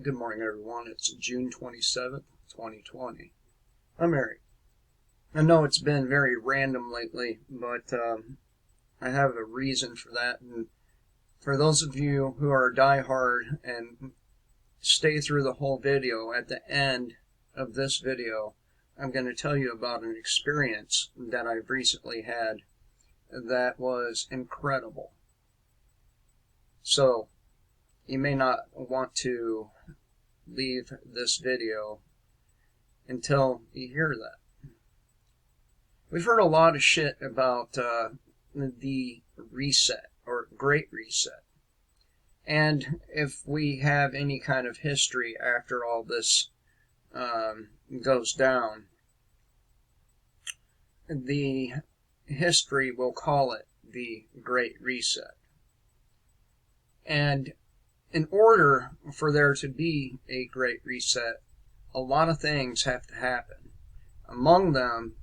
Good morning, everyone. It's June 27th, 2020. I'm Eric. I know it's been very random lately, but I have a reason for that. And for those of you who are diehard and stay through the whole video, at the end of this video, I'm going to tell you about an experience that I've recently had that was incredible. So, you may not want to leave this video until you hear that. We've heard a lot of shit about the reset or Great Reset. And if we have any kind of history after all this goes down, the history will call it the Great Reset. And in order for there to be a Great Reset, a lot of things have to happen. Among them,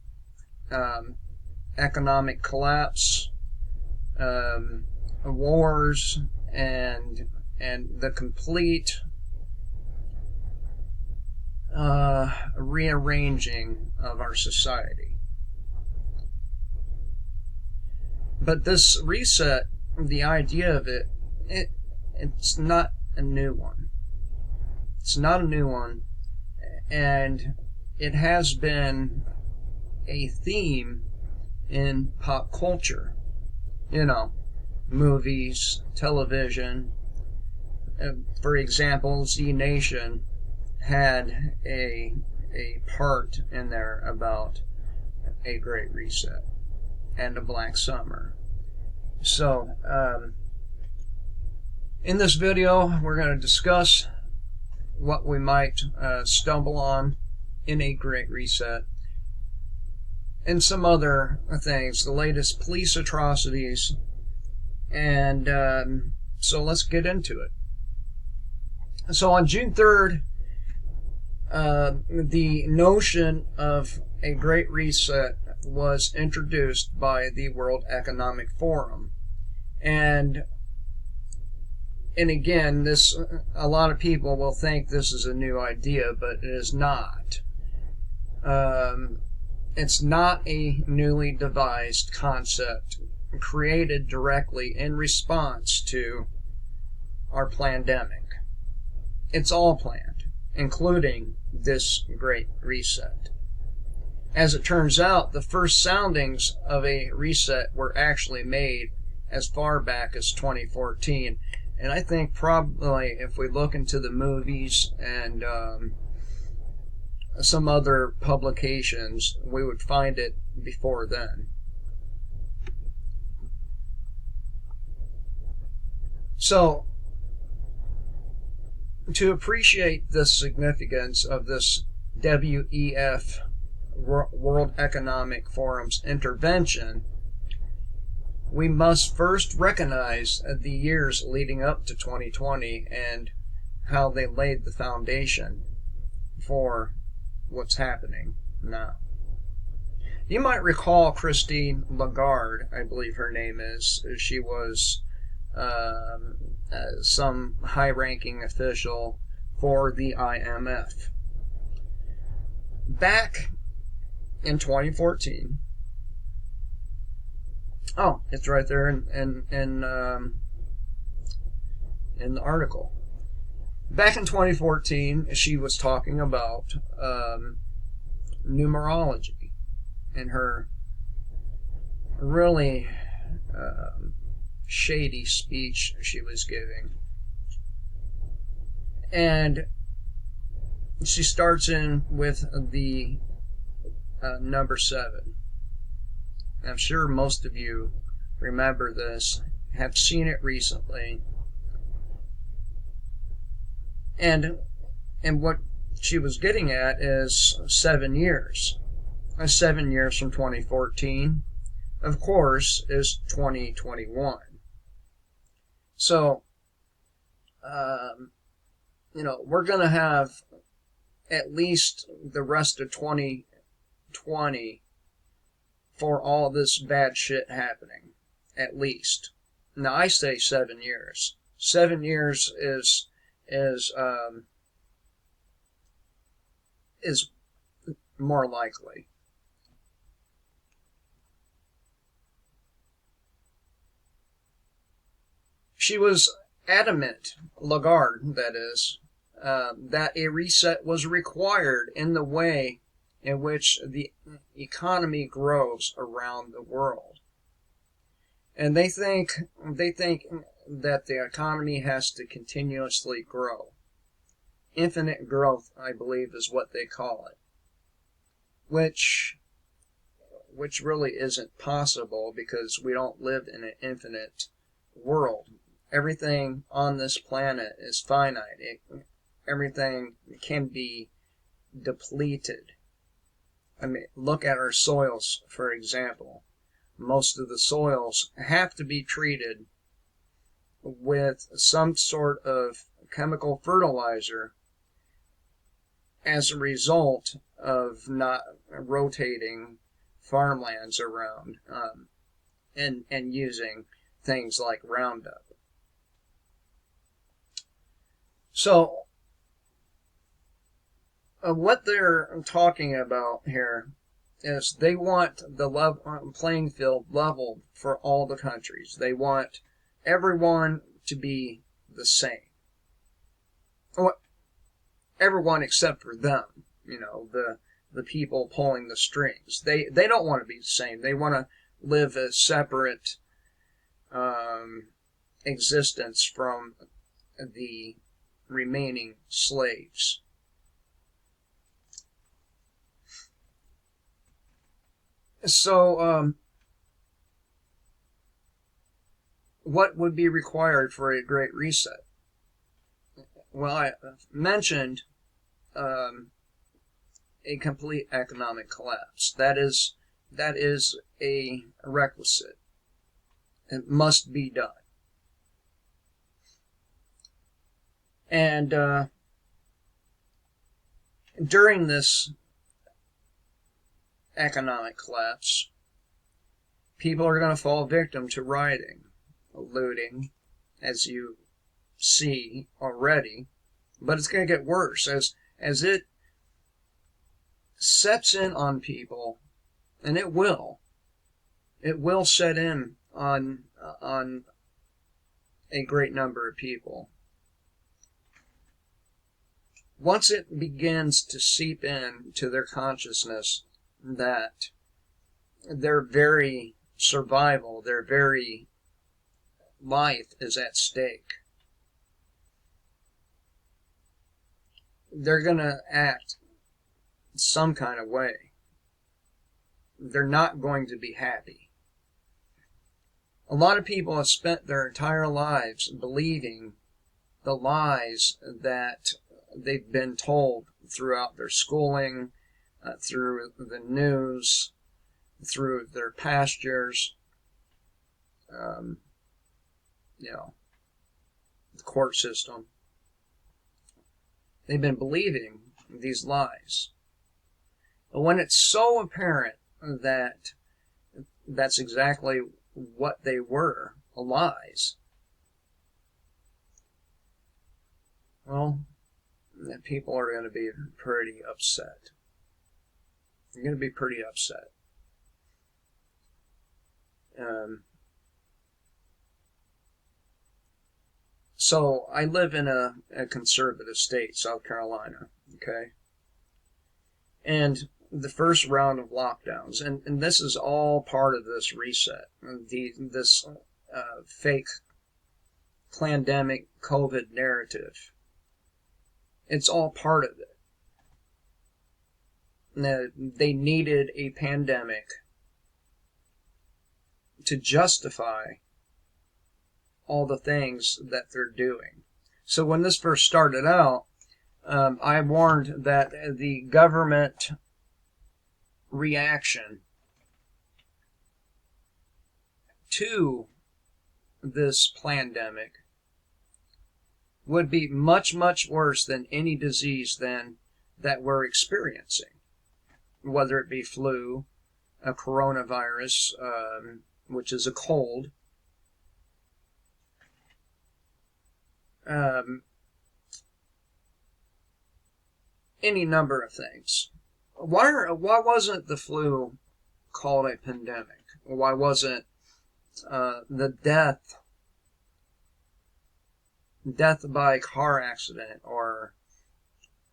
economic collapse, wars, and the complete rearranging of our society. But this reset, the idea of it's not a new one. It's not a new one, and it has been a theme in pop culture. You know, movies, television. For example, Z Nation had a part in there about a Great Reset and a Black Summer. So, in this video, we're going to discuss what we might stumble on in a Great Reset and some other things, the latest police atrocities, and so let's get into it. So on June 3rd, the notion of a Great Reset was introduced by the World Economic Forum. And again, a lot of people will think this is a new idea, but it is not. It's not a newly devised concept created directly in response to our pandemic. It's all planned, including this Great Reset. As it turns out, the first soundings of a reset were actually made as far back as 2014. And I think probably if we look into the movies and some other publications, we would find it before then. So, to appreciate the significance of this WEF, World Economic Forum's intervention, we must first recognize the years leading up to 2020 and how they laid the foundation for what's happening now. You might recall Christine Lagarde, I believe her name is. She was some high-ranking official for the IMF. Back in 2014, oh, it's right there in the article. Back in 2014, she was talking about numerology in her really shady speech she was giving. And she starts in with the number 7. I'm sure most of you remember this, have seen it recently. And what she was getting at is 7 years. 7 years from 2014, of course, is 2021. So, we're going to have at least the rest of 2020 for all this bad shit happening. At least. Now, I say 7 years. 7 years is is more likely. She was adamant, Lagarde, that is, that a reset was required in the way in which the economy grows around the world. And they think that the economy has to continuously grow. Infinite growth, I believe, is what they call it. Which really isn't possible, because we don't live in an infinite world. Everything on this planet is finite. Everything can be depleted. I mean, look at our soils, for example. Most of the soils have to be treated with some sort of chemical fertilizer as a result of not rotating farmlands around, and using things like Roundup. So, what they're talking about here is they want the playing field leveled for all the countries. They want everyone to be the same. Everyone except for them, the people pulling the strings. They don't want to be the same. They want to live a separate existence from the remaining slaves. So, what would be required for a great reset? Well, I mentioned a complete economic collapse. That is a requisite. It must be done. And during this economic collapse, people are going to fall victim to rioting, looting, as you see already, but it's going to get worse as it sets in on people, and it will set in on a great number of people. Once it begins to seep into their consciousness that their very survival, their very life is at stake, they're going to act some kind of way. They're not going to be happy. A lot of people have spent their entire lives believing the lies that they've been told throughout their schooling, through the news, through their pastures, the court system. They've been believing these lies. But when it's so apparent that that's exactly what they were, lies, well, people are going to be pretty upset. They're going to be pretty upset. So I live in a conservative state, South Carolina, okay? And the first round of lockdowns, and this is all part of this reset, this fake pandemic COVID narrative. It's all part of it. They needed a pandemic to justify all the things that they're doing. So when this first started out, I warned that the government reaction to this pandemic would be much, much worse than any disease that we're experiencing, whether it be flu, a coronavirus, which is a cold, any number of things. Why wasn't the flu called a pandemic? Why wasn't the death by car accident, or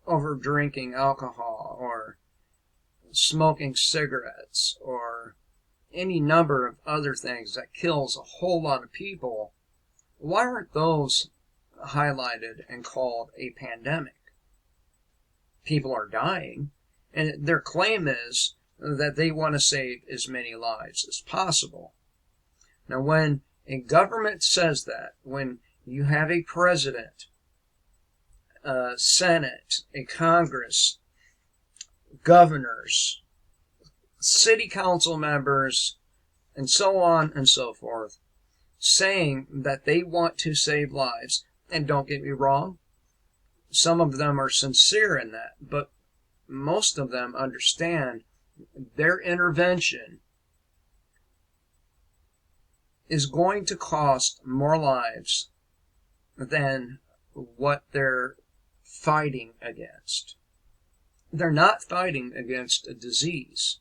over drinking alcohol, or smoking cigarettes, or any number of other things that kills a whole lot of people, why aren't those highlighted and called a pandemic? People are dying, and their claim is that they want to save as many lives as possible. Now, when a government says that, when you have a president, a Senate, a Congress, governors, city council members, and so on and so forth, saying that they want to save lives, and don't get me wrong, some of them are sincere in that, but most of them understand their intervention is going to cost more lives than what they're fighting against. They're not fighting against a disease.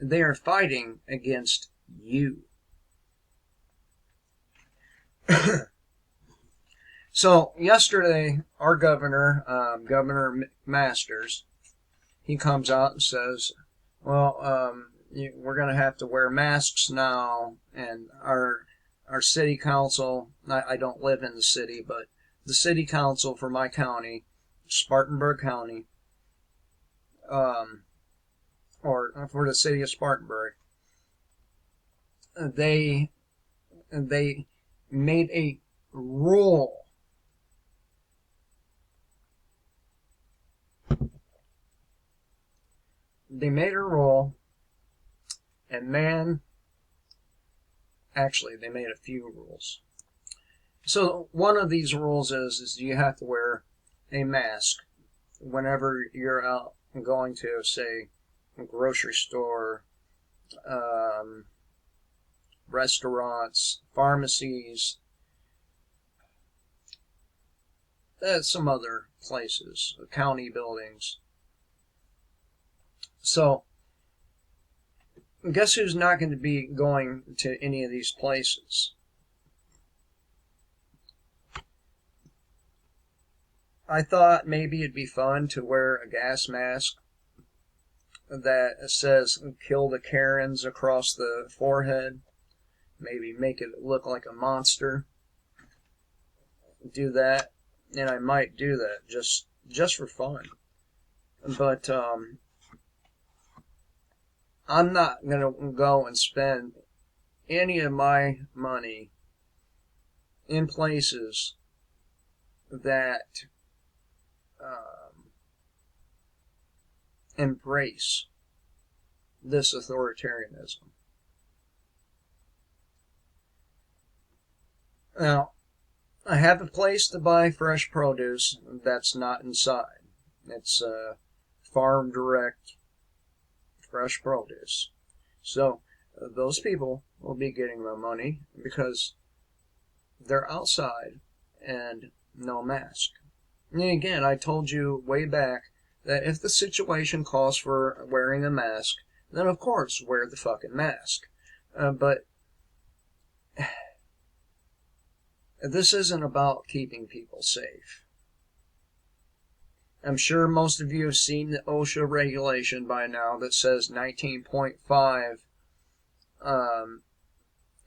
They are fighting against you. So yesterday, our governor, Governor Masters, he comes out and says, well, we're going to have to wear masks now, and our city council, I don't live in the city, but the city council for my county, Spartanburg County, or for the city of Spartanburg, they made a rule. They made a rule, and actually, they made a few rules. So one of these rules is you have to wear a mask whenever you're out going to, say, a grocery store, restaurants, pharmacies, some other places, county buildings. So, guess who's not going to be going to any of these places? I thought maybe it'd be fun to wear a gas mask that says "Kill the Karens" across the forehead. Maybe make it look like a monster. Do that, and I might do that just for fun. But I'm not going to go and spend any of my money in places that embrace this authoritarianism. Now, I have a place to buy fresh produce that's not inside. It's farm direct fresh produce. So those people will be getting their money because they're outside and no mask. And again, I told you way back that if the situation calls for wearing a mask, then of course wear the fucking mask. But this isn't about keeping people safe. I'm sure most of you have seen the OSHA regulation by now that says 19.5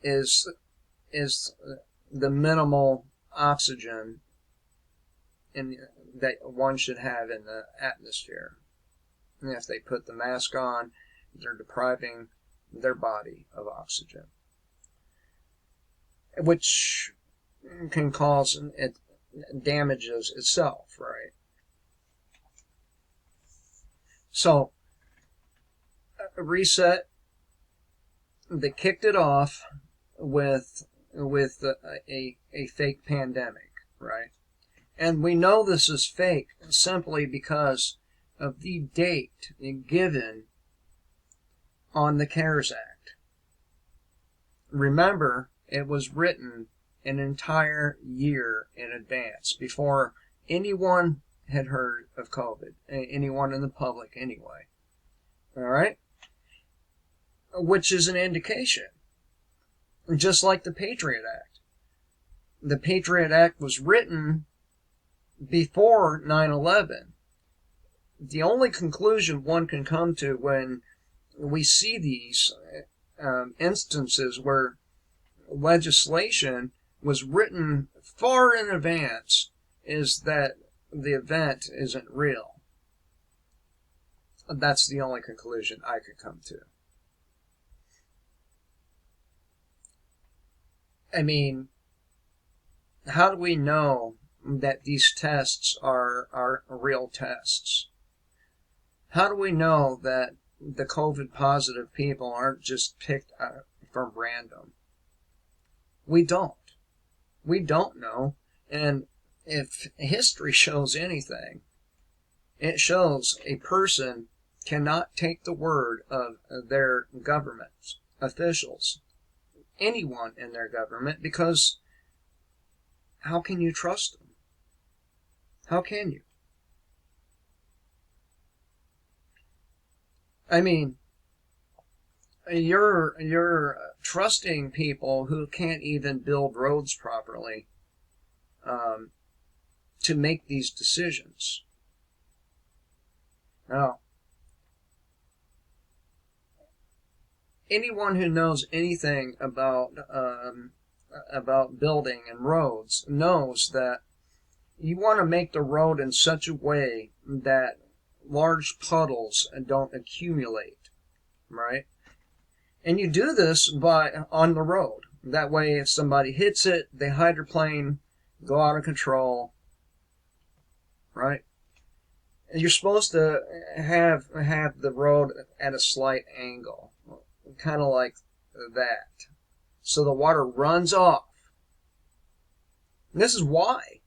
is the minimal oxygen that one should have in the atmosphere. And if they put the mask on, they're depriving their body of oxygen, which can cause it damages itself, right? So, reset. They kicked it off with a fake pandemic, right? And we know this is fake simply because of the date given on the CARES Act. Remember, it was written an entire year in advance before anyone had heard of COVID. Anyone in the public, anyway. All right? Which is an indication. Just like the Patriot Act. The Patriot Act was written before 9/11. The only conclusion one can come to when we see these instances where legislation was written far in advance is that the event isn't real. That's the only conclusion I could come to. I mean, how do we know that these tests are real tests? How do we know that the COVID positive people aren't just picked from random? We don't. We don't know. And if history shows anything, it shows a person cannot take the word of their government officials, anyone in their government, because how can you trust them? How can you? I mean, you're trusting people who can't even build roads properly to make these decisions. Now, anyone who knows anything about building and roads knows that you want to make the road in such a way that large puddles don't accumulate, right? And you do this on the road. That way, if somebody hits it, they hydroplane, go out of control, right? And you're supposed to have the road at a slight angle, kind of like that, so the water runs off. And this is why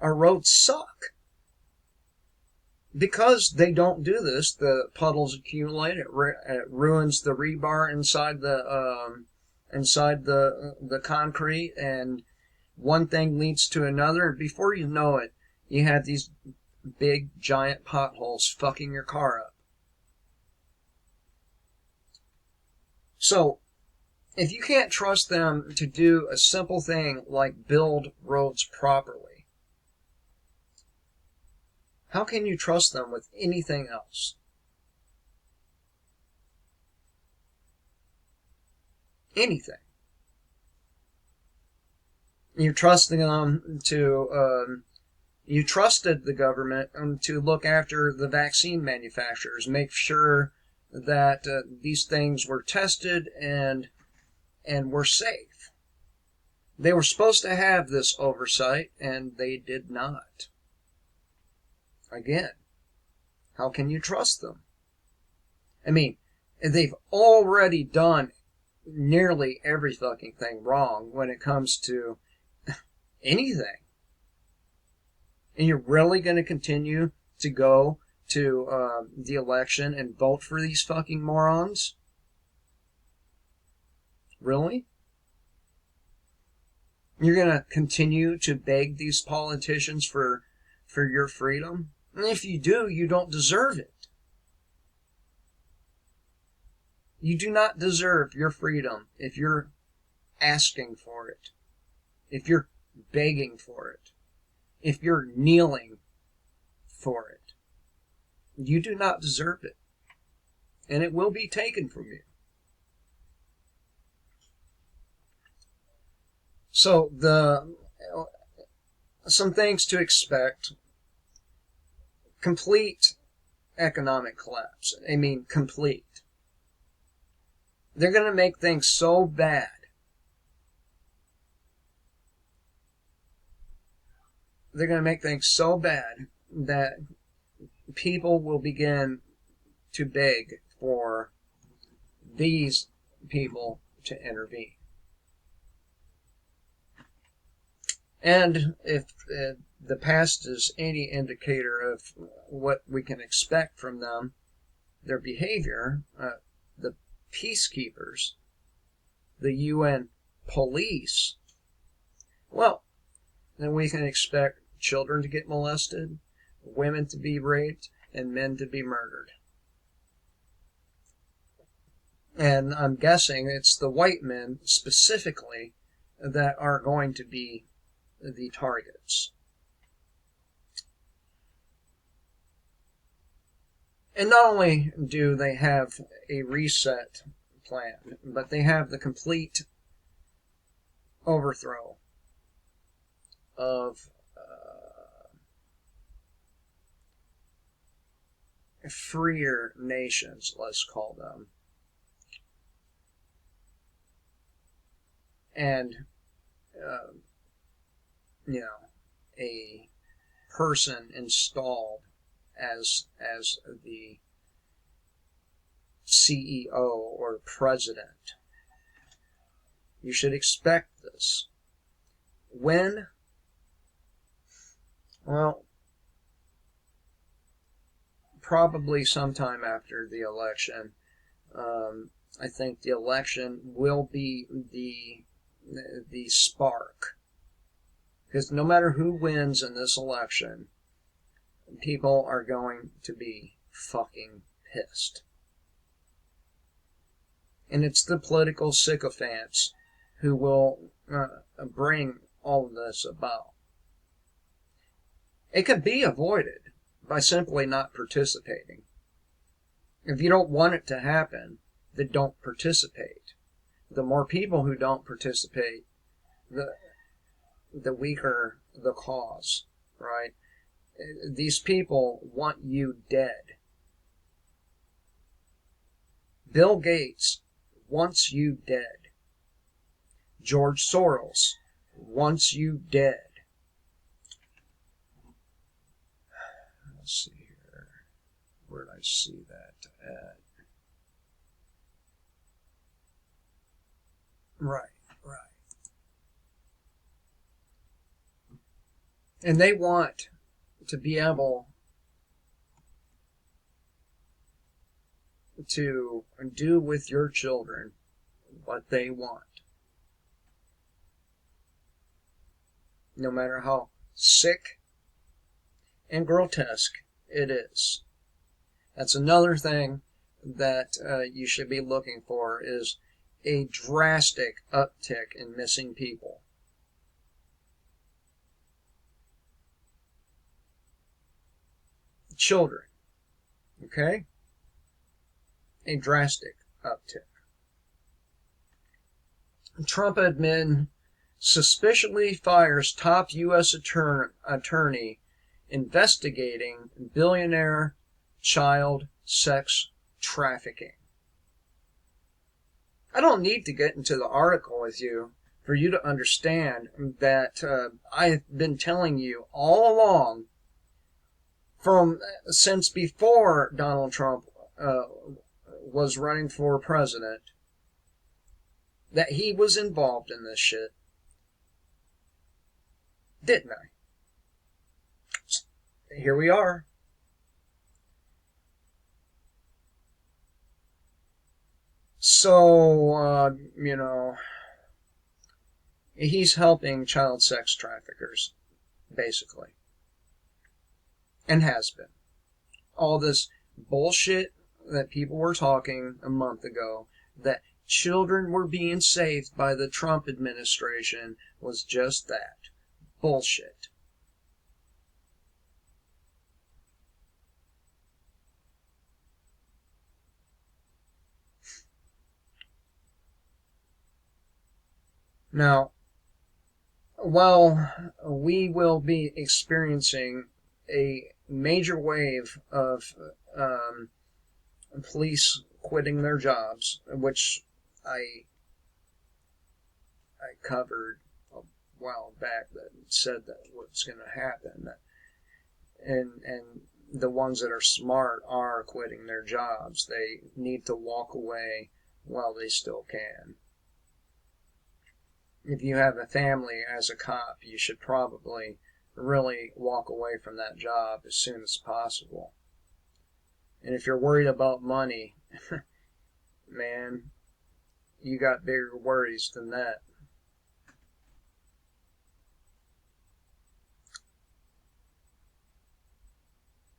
our roads suck. Because they don't do this, the puddles accumulate. It ruins the rebar inside the concrete, and one thing leads to another. Before you know it, you have these big, giant potholes fucking your car up. So, if you can't trust them to do a simple thing like build roads properly, how can you trust them with anything else? Anything. You're trusting them to, you trusted the government to look after the vaccine manufacturers, make sure that these things were tested and were safe. They were supposed to have this oversight, and they did not. Again, how can you trust them? I mean, they've already done nearly every fucking thing wrong when it comes to anything. And you're really going to continue to go to the election and vote for these fucking morons? Really? You're going to continue to beg these politicians for your freedom? And if you do, you don't deserve it. You do not deserve your freedom if you're asking for it, if you're begging for it, if you're kneeling for it. You do not deserve it. And it will be taken from you. So, some things to expect. Complete economic collapse. I mean, complete. They're going to make things so bad. They're going to make things so bad that people will begin to beg for these people to intervene. And if the past is any indicator of what we can expect from them, their behavior, the peacekeepers, the UN police, well, then we can expect children to get molested, women to be raped, and men to be murdered. And I'm guessing it's the white men specifically that are going to be the targets. And not only do they have a reset plan, but they have the complete overthrow of freer nations, let's call them. And, a person installed as the CEO or president. You should expect this. When? Well, probably sometime after the election. I think the election will be the spark. Because no matter who wins in this election, people are going to be fucking pissed. And it's the political sycophants who will bring all of this about. It could be avoided by simply not participating. If you don't want it to happen, then don't participate. The more people who don't participate, the weaker the cause, right? These people want you dead. Bill Gates wants you dead. George Soros wants you dead. Let's see here. Where did I see that at? Right. And they want to be able to do with your children what they want. No matter how sick and grotesque it is. That's another thing that you should be looking for, is a drastic uptick in missing people. Children. Okay? A drastic uptick. Trump admin suspiciously fires top U.S. attorney investigating billionaire child sex trafficking. I don't need to get into the article with you for you to understand that I've been telling you all along, since before Donald Trump was running for president, that he was involved in this shit. Didn't I? Here we are. So, he's helping child sex traffickers, basically. And has been. All this bullshit that people were talking a month ago, that children were being saved by the Trump administration, was just that. Bullshit. Now, while we will be experiencing a major wave of police quitting their jobs, which I covered a while back, that said that what's going to happen, and the ones that are smart are quitting their jobs. They need to walk away while they still can. If you have a family as a cop, you should probably really walk away from that job as soon as possible. And if you're worried about money, man, you got bigger worries than that.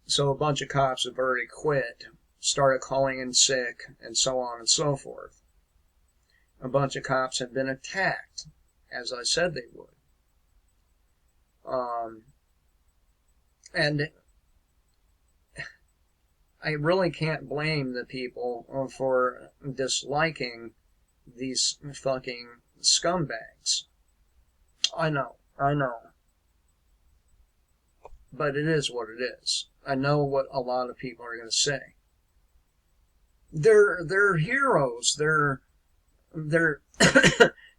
So a bunch of cops have already quit, started calling in sick, and so on and so forth. A bunch of cops have been attacked, as I said they would. And I really can't blame the people for disliking these fucking scumbags. I know. But it is what it is. I know what a lot of people are going to say. They're heroes. They're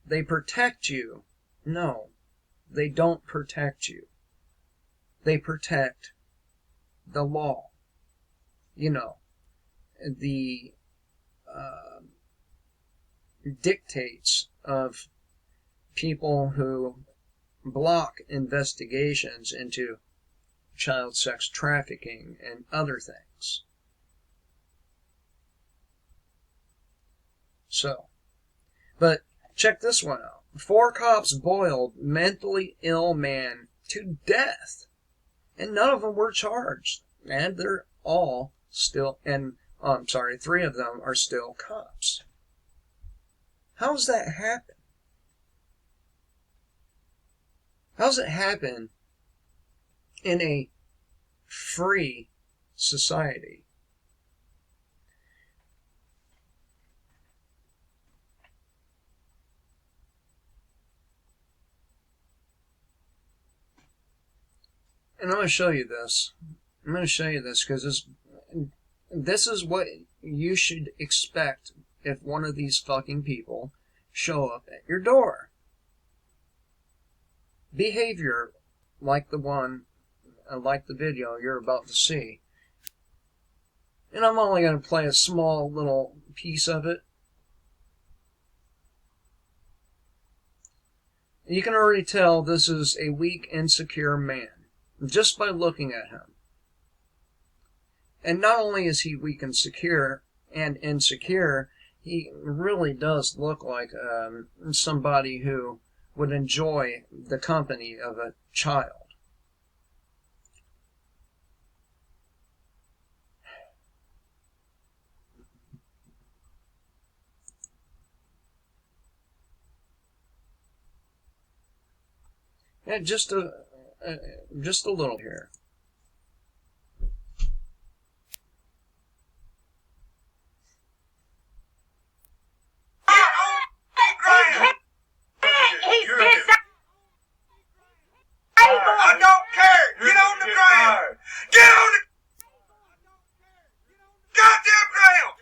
they protect you. No, they don't protect you. They protect the law. You know, the dictates of people who block investigations into child sex trafficking and other things. So, but check this one out. 4 cops boiled mentally ill man to death, and none of them were charged. And they're all still, and I'm sorry, 3 of them are still cops. How's that happen? How's it happen in a free society? And I'm going to show you this. I'm going to show you this because this is what you should expect if one of these fucking people show up at your door. Behavior like the one, like the video you're about to see. And I'm only going to play a small little piece of it. You can already tell this is a weak, insecure man, just by looking at him. And not only is he weak and insecure, he really does look like somebody who would enjoy the company of a child. And just a little here. I don't care. Get on the ground. Get on the goddamn ground.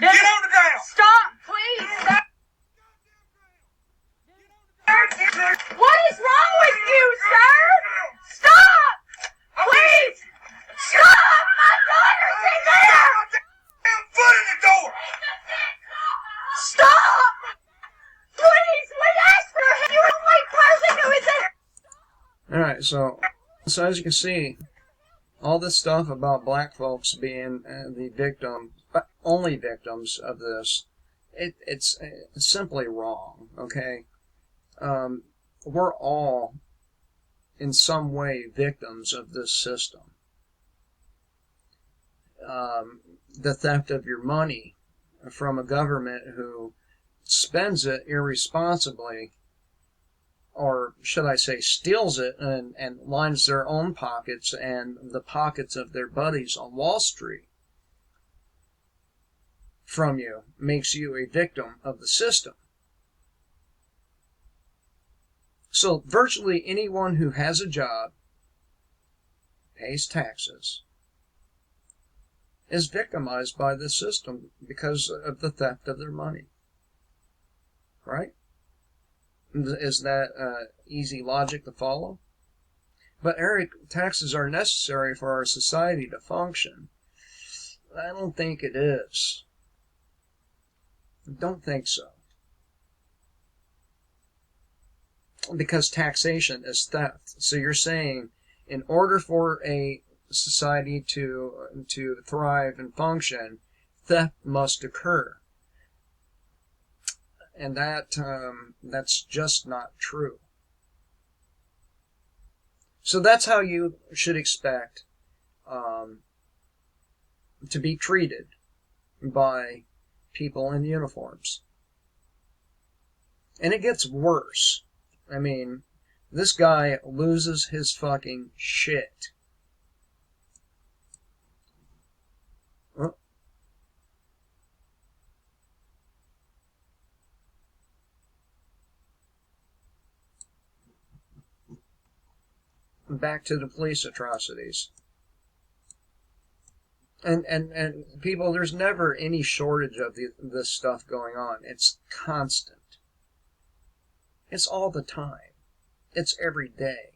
Get on the ground. Stop, please. What is wrong with you, sir? Stop! Please! Stop! My daughter's in there! Foot in the door. Stop! Please, we asked for him. You're the only person who is in. Alright, so as you can see, all this stuff about black folks being the victim, only victims of this, it's simply wrong, okay? We're all, in some way, victims of this system. The theft of your money from a government who spends it irresponsibly, or should I say steals it and lines their own pockets and the pockets of their buddies on Wall Street from you, makes you a victim of the system. So virtually anyone who has a job, pays taxes, is victimized by the system because of the theft of their money. Right? Is that easy logic to follow? But Eric, taxes are necessary for our society to function. I don't think it is. I don't think so. Because taxation is theft. So you're saying in order for a society to thrive and function, theft must occur. And that's just not true. So that's how you should expect to be treated by people in uniforms. And it gets worse. I mean, this guy loses his fucking shit. Back to the police atrocities. And people, there's never any shortage of this stuff going on. It's constant. It's all the time. It's every day.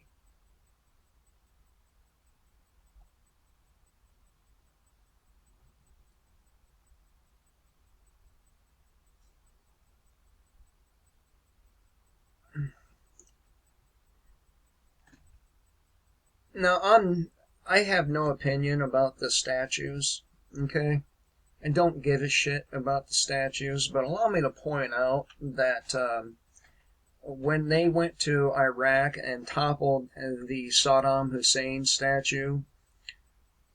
Now, I have no opinion about the statues, okay? I don't give a shit about the statues, but allow me to point out that when they went to Iraq and toppled the Saddam Hussein statue,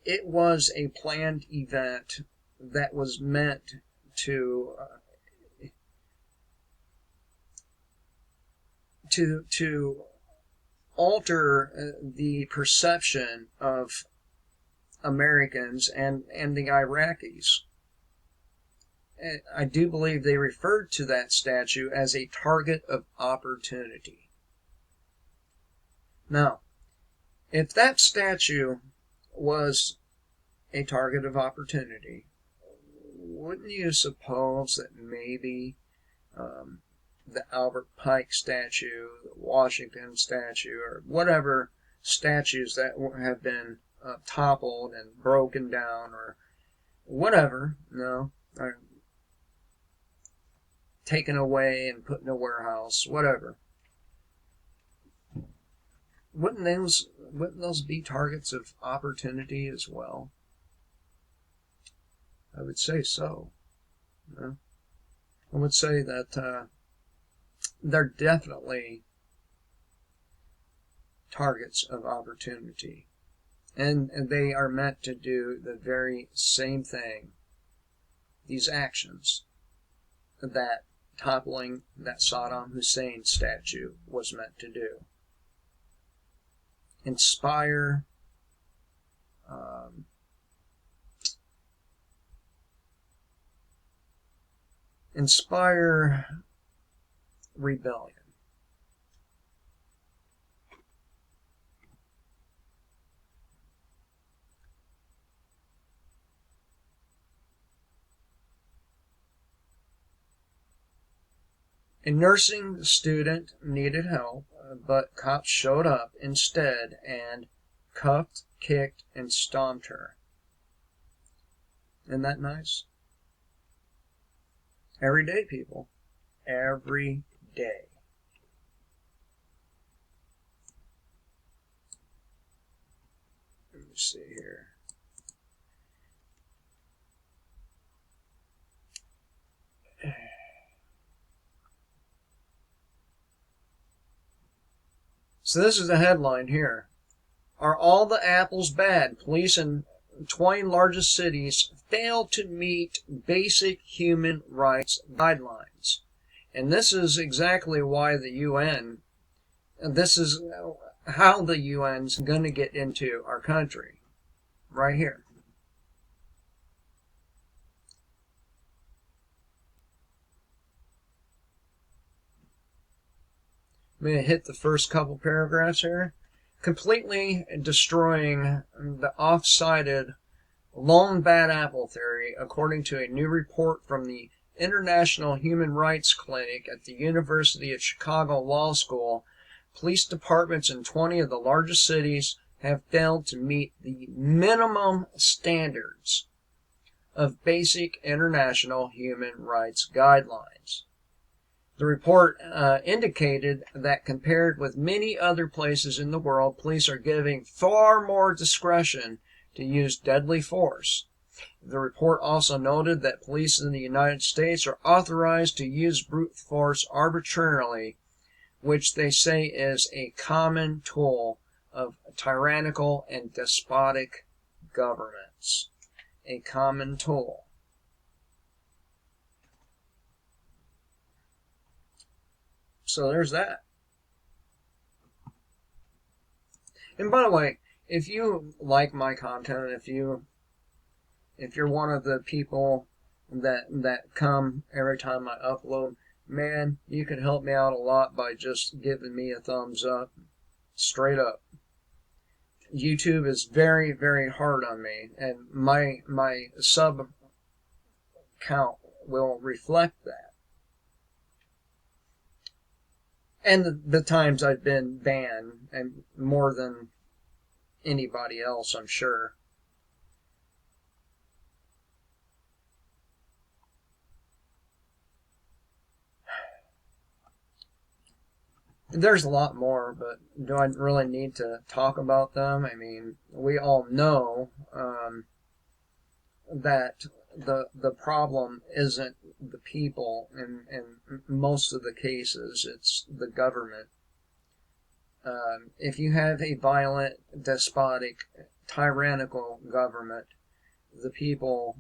it was a planned event that was meant to alter the perception of Americans and the Iraqis. I do believe they referred to that statue as a target of opportunity. Now, if that statue was a target of opportunity, wouldn't you suppose that maybe the Albert Pike statue, the Washington statue, or whatever statues that have been toppled and broken down, or whatever, or taken away and put in a warehouse, whatever. Wouldn't those be targets of opportunity as well? I would say so. I would say that they're definitely targets of opportunity. And they are meant to do the very same thing, these actions, that toppling that Saddam Hussein statue was meant to do. Inspire rebellion. A nursing student needed help, but cops showed up instead and cuffed, kicked, and stomped her. Isn't that nice? Every day, people. Every day. Let me see here. So this is the headline here. Are all the apples bad? Police in 20 largest cities fail to meet basic human rights guidelines. And this is exactly why the UN, this is how the UN's going to get into our country. Right here. I'm going to hit the first couple paragraphs here. Completely destroying the off-sided lone bad apple theory, according to a new report from the International Human Rights Clinic at the University of Chicago Law School. Police departments in 20 of the largest cities have failed to meet the minimum standards of basic international human rights guidelines. The report indicated that compared with many other places in the world, police are giving far more discretion to use deadly force. The report also noted that police in the United States are authorized to use brute force arbitrarily, which they say is a common tool of tyrannical and despotic governments. a common tool. So there's that. And by the way, if you like my content, if you're one of the people that come every time I upload, man, you can help me out a lot by just giving me a thumbs up, straight up. YouTube is very, very hard on me, and my sub count will reflect that. And the times I've been banned, and more than anybody else, I'm sure. There's a lot more, but do I really need to talk about them? I mean, we all know that the problem isn't the people in most of the cases, it's the government. If you have a violent, despotic, tyrannical government, the people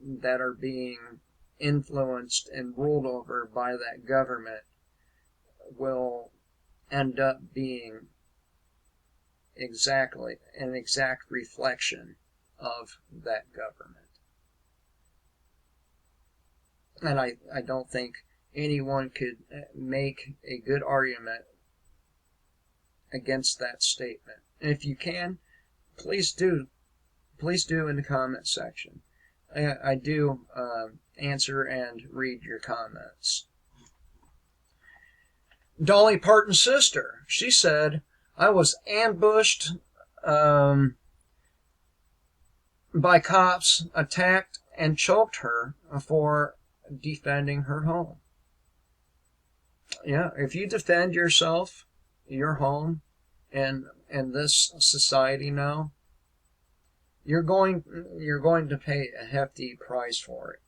that are being influenced and ruled over by that government will end up being exactly an exact reflection of that government. And I don't think anyone could make a good argument against that statement. And if you can, please do in the comment section. I do answer and read your comments. Dolly Parton's sister, she said, I was ambushed by cops, attacked, and choked her for defending her home. Yeah, if you defend yourself, your home, and this society now, you're going to pay a hefty price for it.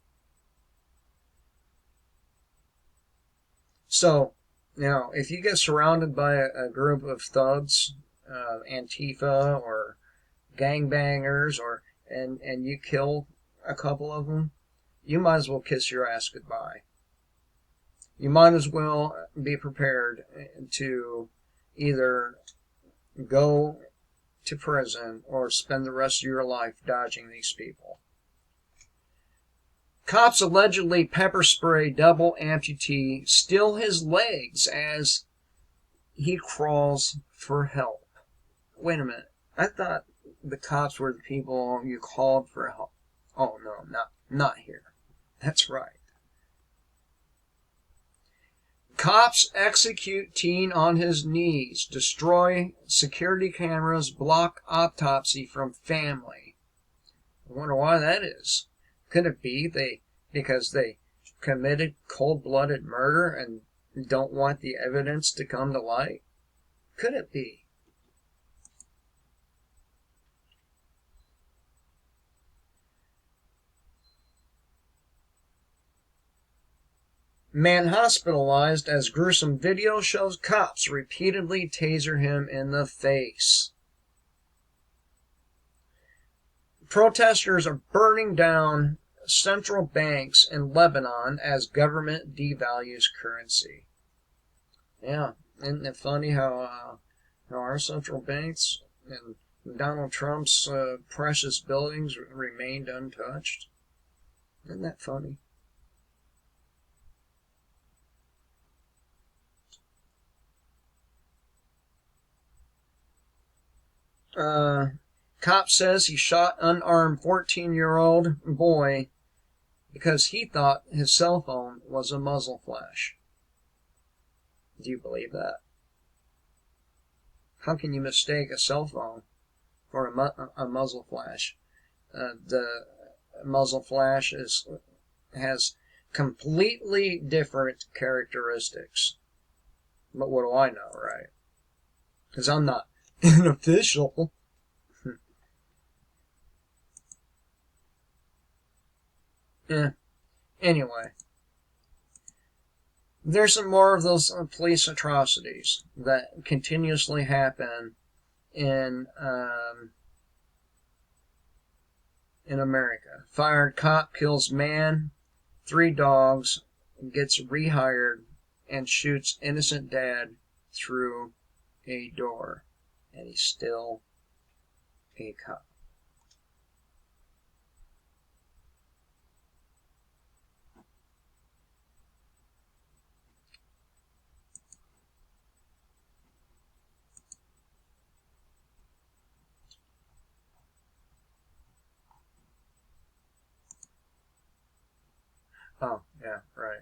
So, now, if you get surrounded by a group of thugs, Antifa or gangbangers, and you kill a couple of them, you might as well kiss your ass goodbye. You might as well be prepared to either go to prison or spend the rest of your life dodging these people. Cops allegedly pepper spray double amputee steal his legs as he crawls for help. Wait a minute. I thought the cops were the people you called for help. Oh no, not here. That's right. Cops execute teen on his knees, destroy security cameras, block autopsy from family. I wonder why that is. Could it be because they committed cold-blooded murder and don't want the evidence to come to light? Could it be? Man hospitalized as gruesome video shows cops repeatedly taser him in the face. Protesters are burning down central banks in Lebanon as government devalues currency. Yeah, isn't it funny how our central banks and Donald Trump's precious buildings remained untouched? Isn't that funny? Cop says he shot unarmed 14-year-old boy because he thought his cell phone was a muzzle flash. Do you believe that? How can you mistake a cell phone for a muzzle flash? The muzzle flash has completely different characteristics. But what do I know, right? Because I'm not an official. Yeah. Anyway, there's some more of those police atrocities that continuously happen in in America. Fired cop kills man, 3 dogs, gets rehired, and shoots innocent dad through a door. And he's still a cop. Oh, yeah, right.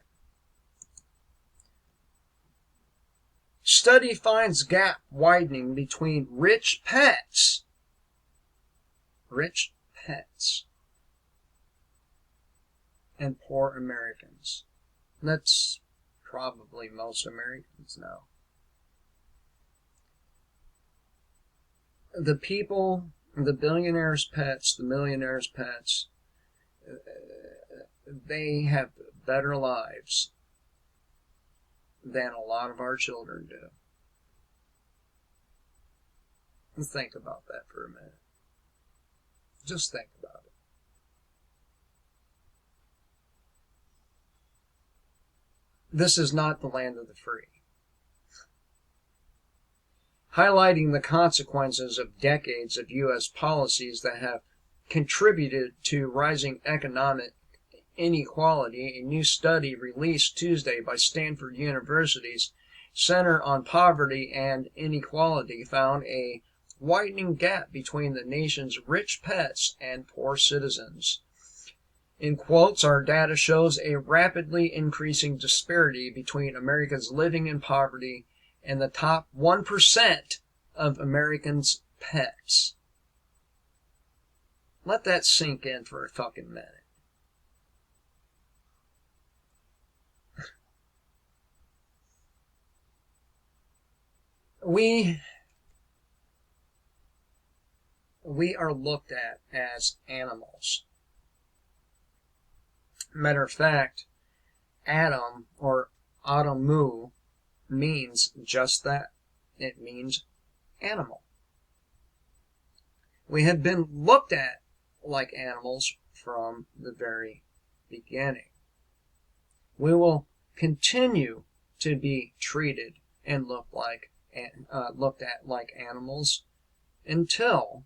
Study finds gap widening between rich pets and poor Americans. That's probably most Americans now. The people, the billionaires' pets, the millionaires' pets, they have better lives than a lot of our children do. Think about that for a minute. Just think about it. This is not the land of the free. Highlighting the consequences of decades of U.S. policies that have contributed to rising economic inequality, a new study released Tuesday by Stanford University's Center on Poverty and Inequality found a widening gap between the nation's rich pets and poor citizens. In quotes, our data shows a rapidly increasing disparity between Americans living in poverty and the top 1% of Americans' pets. Let that sink in for a fucking minute. We are looked at as animals. Matter of fact, Adam or Adamu means just that. It means animal. We have been looked at like animals from the very beginning. We will continue to be treated and looked at like animals until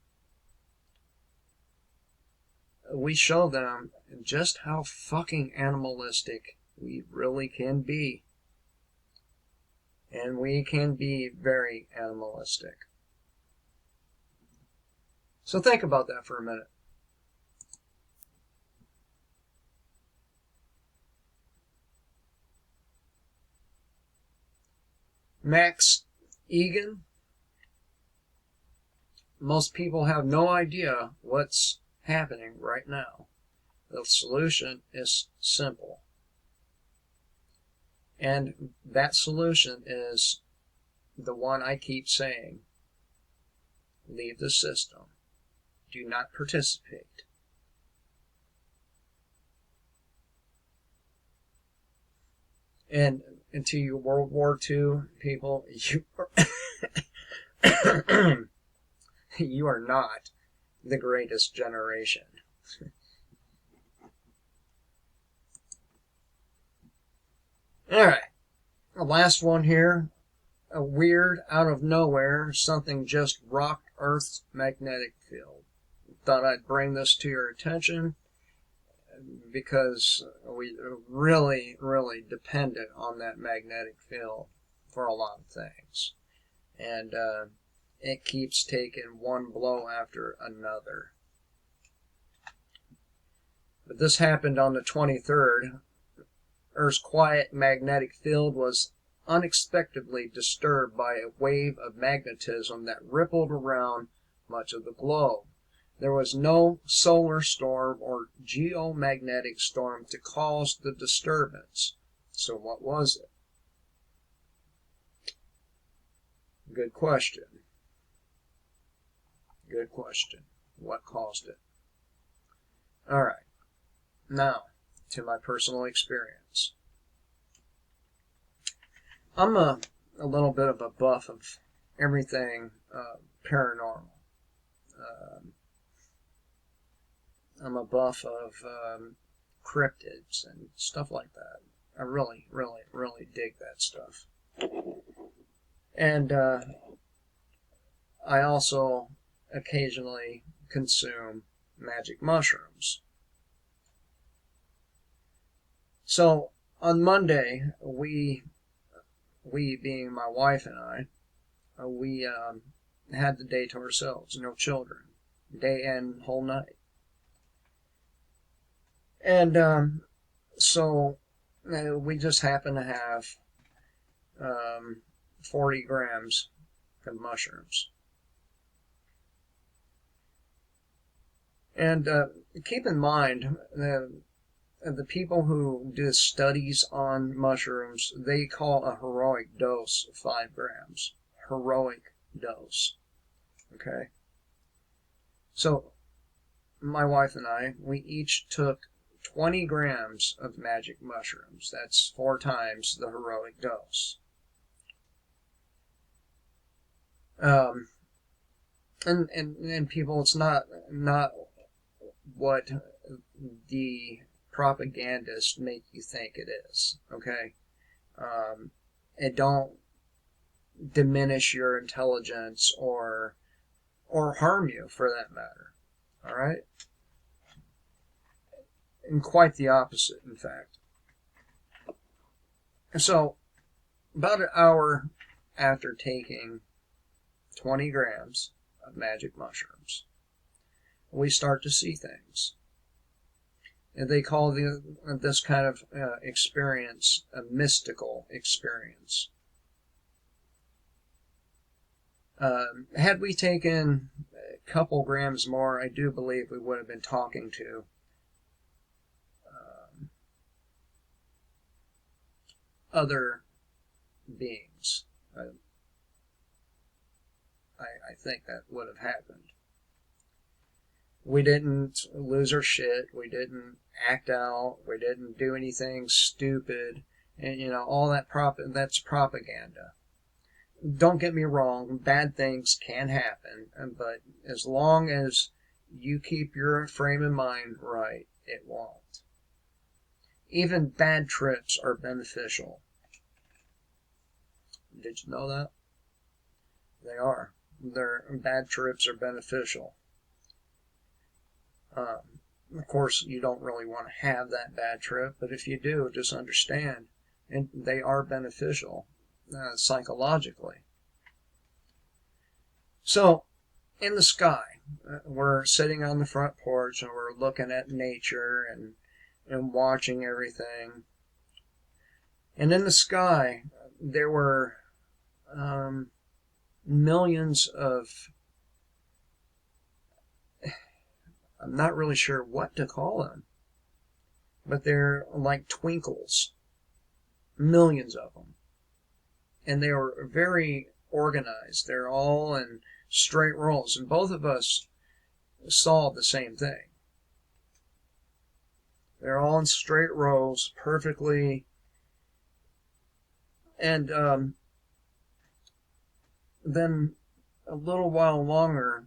we show them just how fucking animalistic we really can be. And we can be very animalistic. So think about that for a minute. Max Egan. Most people have no idea what's happening right now. The solution is simple. And that solution is the one I keep saying. Leave the system. Do not participate. And to you World War II people, you are not the greatest generation. Alright, the last one here. A weird, out of nowhere, something just rocked Earth's magnetic field. Thought I'd bring this to your attention because we are really, really dependent on that magnetic field for a lot of things. And it keeps taking one blow after another. But this happened on the 23rd. Earth's quiet magnetic field was unexpectedly disturbed by a wave of magnetism that rippled around much of the globe. There was no solar storm or geomagnetic storm to cause the disturbance. So what was it? Good question. Good question. What caused it? Alright. Now, to my personal experience. I'm a little bit of a buff of everything paranormal. I'm a buff of cryptids and stuff like that. I really, really, really dig that stuff. And I also occasionally consume magic mushrooms. So on Monday, we being my wife and I, we had the day to ourselves, no children, day and whole night. And so we just happened to have 40 grams of mushrooms. And keep in mind, the people who do studies on mushrooms, they call a heroic dose 5 grams. Heroic dose. Okay? So, my wife and I, we each took 20 grams of magic mushrooms. That's 4 times the heroic dose. And people, it's not what the propagandists make you think it is. Okay? It don't diminish your intelligence or harm you, for that matter. All right? And quite the opposite, in fact. So, about an hour after taking 20 grams of magic mushrooms, we start to see things. And they call this kind of experience a mystical experience. Had we taken a couple grams more, I do believe we would have been talking to other beings. I think that would have happened. We didn't lose our shit. We didn't act out. We didn't do anything stupid. And, all that that's propaganda. Don't get me wrong, bad things can happen, but as long as you keep your frame of mind right, it won't. Even bad trips are beneficial. Did you know that? They are. Bad trips are beneficial. Of course, you don't really want to have that bad trip, but if you do, just understand, and they are beneficial psychologically. So, in the sky, we're sitting on the front porch and we're looking at nature and watching everything. And in the sky, there were millions of, I'm not really sure what to call them, but they're like twinkles. Millions of them. And they were very organized. They're all in straight rows. And both of us saw the same thing. They're all in straight rows, perfectly. And then a little while longer,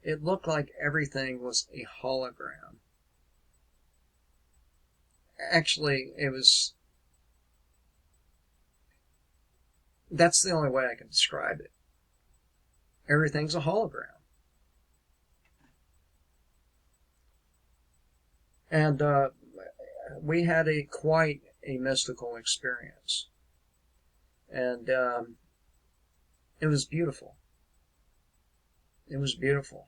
it looked like everything was a hologram. Actually, that's the only way I can describe it. Everything's a hologram. And we had quite a mystical experience. And it was beautiful. It was beautiful.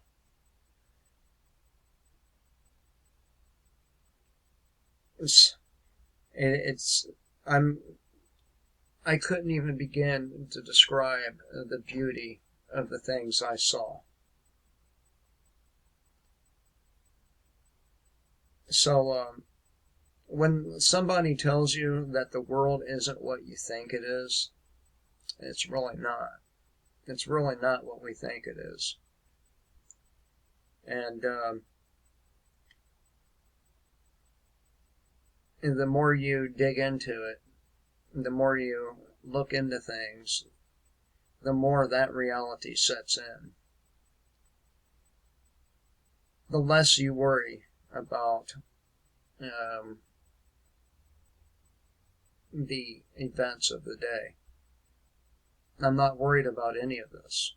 I couldn't even begin to describe the beauty of the things I saw. So, when somebody tells you that the world isn't what you think it is, it's really not. It's really not what we think it is. And the more you dig into it, the more you look into things, the more that reality sets in. The less you worry about the events of the day. I'm not worried about any of this.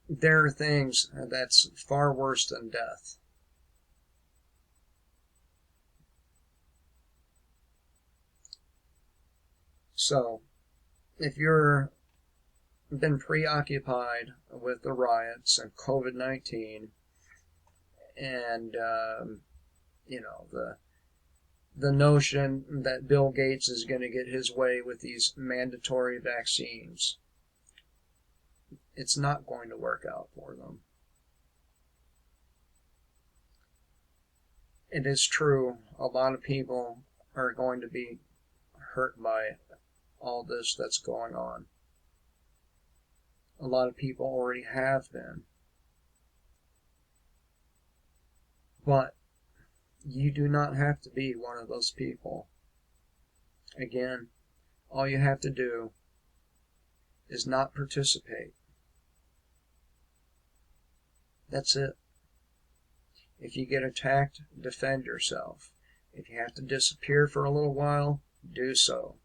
There are things that's far worse than death. So, if you're been preoccupied with the riots and COVID-19 and the notion that Bill Gates is going to get his way with these mandatory vaccines, it's not going to work out for them. It is true, a lot of people are going to be hurt by all this that's going on. A lot of people already have been. But you do not have to be one of those people. Again, all you have to do is not participate. That's it. If you get attacked, defend yourself. If you have to disappear for a little while, do so.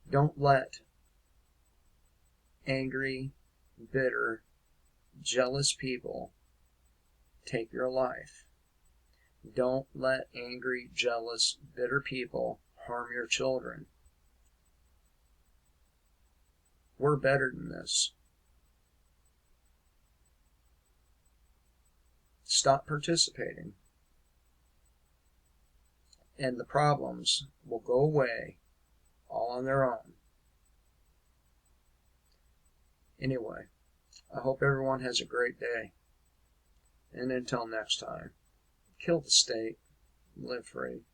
Don't let angry, bitter, jealous people take your life. Don't let angry, jealous, bitter people harm your children. We're better than this. Stop participating, and the problems will go away all on their own. Anyway, I hope everyone has a great day. And until next time, kill the state, live free.